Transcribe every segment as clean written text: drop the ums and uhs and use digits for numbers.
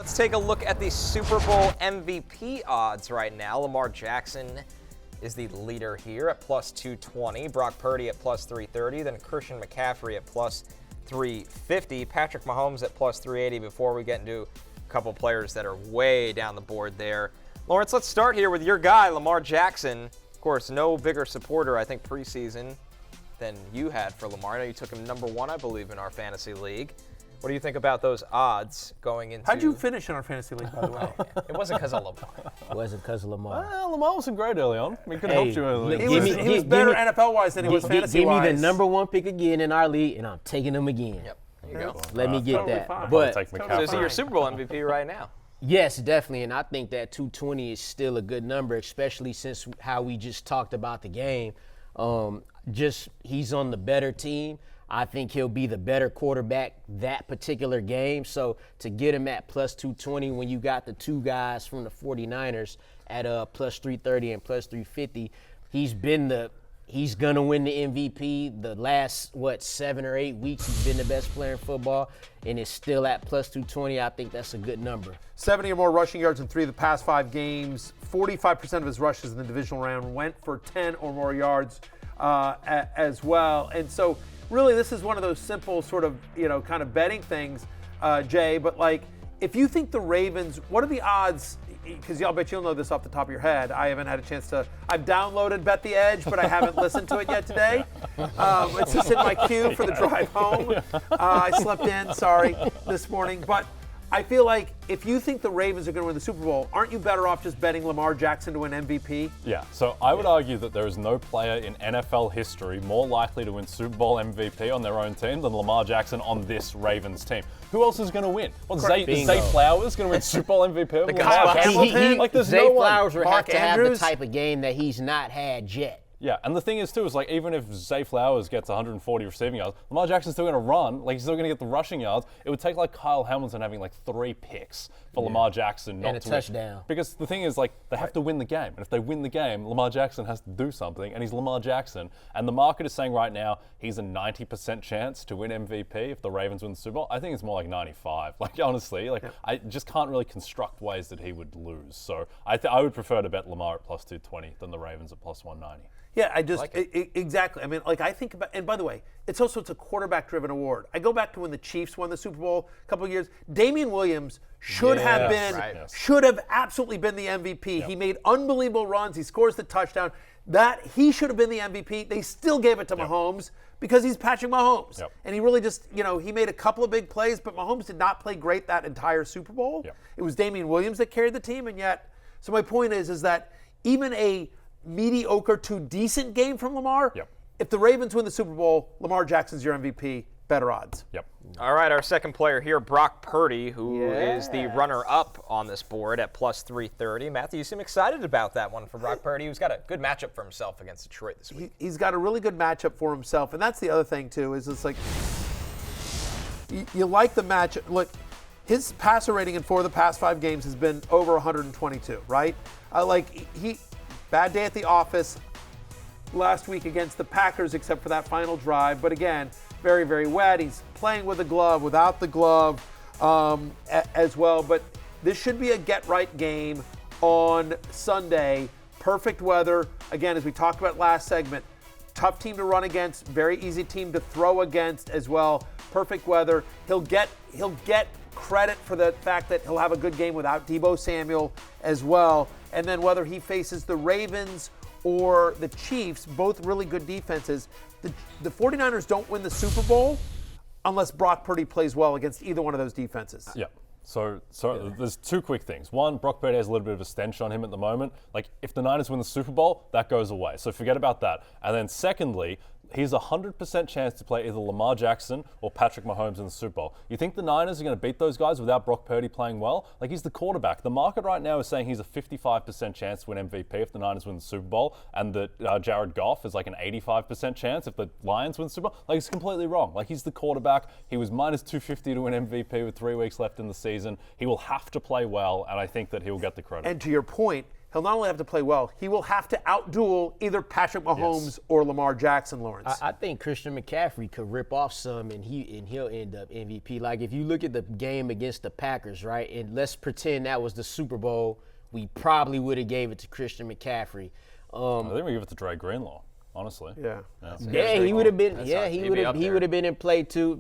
Let's take a look at the Super Bowl MVP odds right now. Lamar Jackson is the leader here at plus 220. Brock Purdy at plus 330. Then Christian McCaffrey at plus 350. Patrick Mahomes at plus 380 before we get into a couple players that are way down the board there. Lawrence, let's start here with your guy, Lamar Jackson. Of course, no bigger supporter, I think, preseason than you had for Lamar. I know you took him number one, I believe, in our fantasy league. What do you think about those odds going into... How'd you finish in our fantasy league, by the way? It wasn't because of Lamar. It wasn't because of Lamar. Well, Lamar wasn't great early on. He could have helped you early. He was better NFL-wise than he was fantasy-wise. Give me the number one pick again in our league, and I'm taking him again. Yep, there you go. Let me get totally that. fine. But Take So McCaffrey. is he your Super Bowl MVP right now? yes, definitely, and I think that 220 is still a good number, especially since how we just talked about the game. He's on the better team. I think he'll be the better quarterback that particular game. So to get him at plus 220 when you got the two guys from the 49ers at plus 330 and plus 350, he's going to win the MVP. The last, 7 or 8 weeks, he's been the best player in football, and is still at plus 220. I think that's a good number. 70 or more rushing yards in 3 of the past 5 games. 45% of his rushes in the divisional round went for 10 or more yards as well. And so really this is one of those simple sort of, kind of betting things, Jay. But like, if you think the Ravens, what are the odds? Because I'll bet you'll know this off the top of your head. I haven't had a chance to. I've downloaded Bet the Edge, but I haven't listened to it yet today. It's just in my queue for the drive home. I slept in, sorry, this morning. But I feel like if you think the Ravens are going to win the Super Bowl, aren't you better off just betting Lamar Jackson to win MVP? Yeah, so I would argue that there is no player in NFL history more likely to win Super Bowl MVP on their own team than Lamar Jackson on this Ravens team. Who else is going to win? Well, Zay Flowers going to win Super Bowl MVP? Zay Flowers would have to have the Andrews? type of game that he's not had yet. Yeah, and the thing is, too, is like even if Zay Flowers gets 140 receiving yards, Lamar Jackson's still going to run. Like, he's still going to get the rushing yards. It would take like Kyle Hamilton having like 3 picks for Lamar Jackson not and to a touchdown. Win. Because the thing is, like, they have to win the game. And if they win the game, Lamar Jackson has to do something, and he's Lamar Jackson. And the market is saying right now he's a 90% chance to win MVP if the Ravens win the Super Bowl. I think it's more like 95. Like, honestly, I just can't really construct ways that he would lose. So I would prefer to bet Lamar at plus 220 than the Ravens at plus 190. Yeah, exactly. I mean, like I think about, and by the way, it's a quarterback-driven award. I go back to when the Chiefs won the Super Bowl a couple of years. Damian Williams should have absolutely been the MVP. Yep. He made unbelievable runs. He scores the touchdown. That he should have been the MVP. They still gave it to Mahomes because he's Patrick Mahomes, and he really just, he made a couple of big plays, but Mahomes did not play great that entire Super Bowl. Yep. It was Damian Williams that carried the team, and yet, so my point is that even a mediocre to decent game from Lamar. Yep. If the Ravens win the Super Bowl, Lamar Jackson's your MVP. Better odds. Yep. All right, our second player here, Brock Purdy, who is the runner-up on this board at plus 330. Matthew, you seem excited about that one for Brock Purdy, who's got a good matchup for himself against Detroit this week. He's got a really good matchup for himself, and that's the other thing, too, is it's like you like the matchup. Look, his passer rating in 4 of the past 5 games has been over 122, right? Bad day at the office last week against the Packers, except for that final drive. But again, very, very wet. He's playing with a glove, without the glove as well. But this should be a get-right game on Sunday. Perfect weather. Again, as we talked about last segment, tough team to run against, very easy team to throw against as well. Perfect weather. He'll get credit for the fact that he'll have a good game without Deebo Samuel as well. And then whether he faces the Ravens or the Chiefs, both really good defenses, the 49ers don't win the Super Bowl unless Brock Purdy plays well against either one of those defenses. Yeah. So there's 2 quick things. One, Brock Purdy has a little bit of a stench on him at the moment. Like, if the Niners win the Super Bowl, that goes away. So forget about that. And then secondly, he's a 100% chance to play either Lamar Jackson or Patrick Mahomes in the Super Bowl. You think the Niners are going to beat those guys without Brock Purdy playing well? Like, he's the quarterback. The market right now is saying he's a 55% chance to win MVP if the Niners win the Super Bowl, and that Jared Goff is like an 85% chance if the Lions win the Super Bowl. Like, it's completely wrong. Like, he's the quarterback. He was minus 250 to win MVP with 3 weeks left in the season. He will have to play well, and I think that he will get the credit. And to your point, he'll not only have to play well, he will have to outduel either Patrick Mahomes or Lamar Jackson, Lawrence. I think Christian McCaffrey could rip off some, and he'll end up MVP. Like, if you look at the game against the Packers, right, and let's pretend that was the Super Bowl, we probably would have gave it to Christian McCaffrey. I think we give it to Dre Greenlaw, honestly. Yeah. He would have been. He'd He would have been in play too.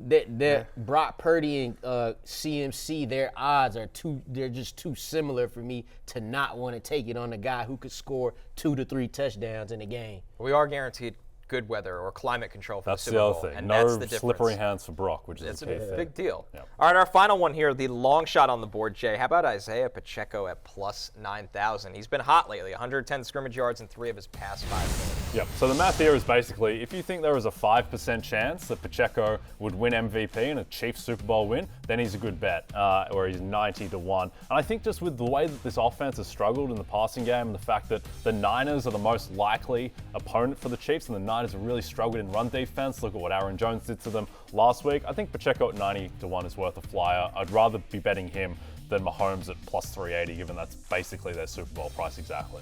Brock Purdy and CMC, their odds are they're just too similar for me to not want to take it on a guy who could score 2 to 3 touchdowns in a game. We are guaranteed good weather or climate control for That's the Super the Bowl. other thing. And No that's the difference. slippery hands for Brock, which is It's a key thing. big deal. Yep. All right, our final one here, the long shot on the board, Jay. How about Isaiah Pacheco at plus 9,000? He's been hot lately, 110 scrimmage yards in 3 of his past 5 games. Yep. So the math here is basically, if you think there is a 5% chance that Pacheco would win MVP and a Chiefs Super Bowl win, then he's a good bet, or he's 90 to 1. And I think just with the way that this offense has struggled in the passing game and the fact that the Niners are the most likely opponent for the Chiefs, and the Niners have really struggled in run defense. Look at what Aaron Jones did to them last week. I think Pacheco at 90 to 1 is worth a flyer. I'd rather be betting him than Mahomes at plus 380, given that's basically their Super Bowl price exactly.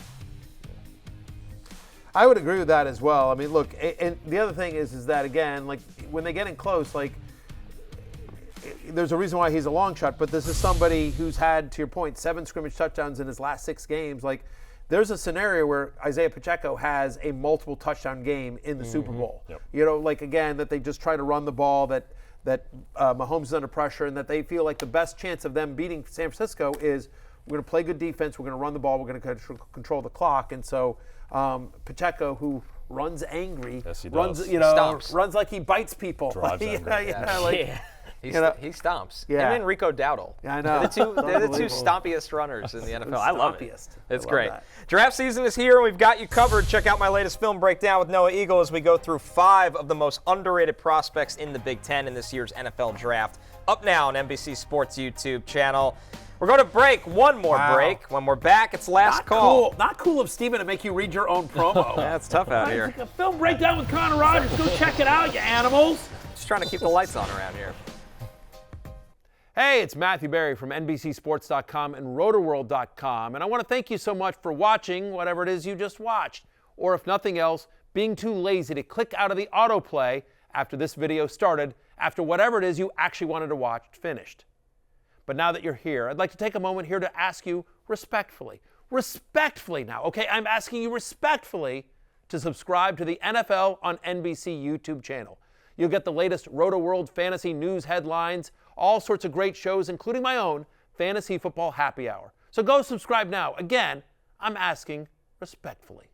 I would agree with that as well. I mean, look, and the other thing is that, again, like, when they get in close, like, there's a reason why he's a long shot, but this is somebody who's had, to your point, 7 scrimmage touchdowns in his last 6 games. Like, there's a scenario where Isaiah Pacheco has a multiple touchdown game in the Super Bowl. Yep. You know, like, again, that they just try to run the ball, that Mahomes is under pressure, and that they feel like the best chance of them beating San Francisco is we're going to play good defense, we're going to run the ball, we're going to control the clock. And so Pacheco, who runs angry, Yes, he runs, does. you know, Stomps. runs like he bites people. Drives angry. He know, stomps. yeah. Him and Rico Dowdle. Yeah, I know. They're the two stompiest runners in the NFL. I love it. Stompiest. It's I love great. that. Draft season is here, and we've got you covered. Check out my latest film breakdown with Noah Eagle as we go through 5 of the most underrated prospects in the Big Ten in this year's NFL Draft. Up now on NBC Sports YouTube channel. We're going to break. One more break. When we're back, it's last call. Not cool of Steven to make you read your own promo. Yeah, it's tough out here. A film breakdown with Connor Rogers. Go check it out, you animals. Just trying to keep the lights on around here. Hey, it's Matthew Berry from NBCSports.com and RotorWorld.com, and I want to thank you so much for watching whatever it is you just watched, or if nothing else, being too lazy to click out of the autoplay after this video started, after whatever it is you actually wanted to watch finished. But now that you're here, I'd like to take a moment here to ask you respectfully now, okay? I'm asking you respectfully to subscribe to the NFL on NBC YouTube channel. You'll get the latest Roto-World fantasy news headlines, all sorts of great shows, including my own Fantasy Football Happy Hour. So go subscribe now. Again, I'm asking respectfully.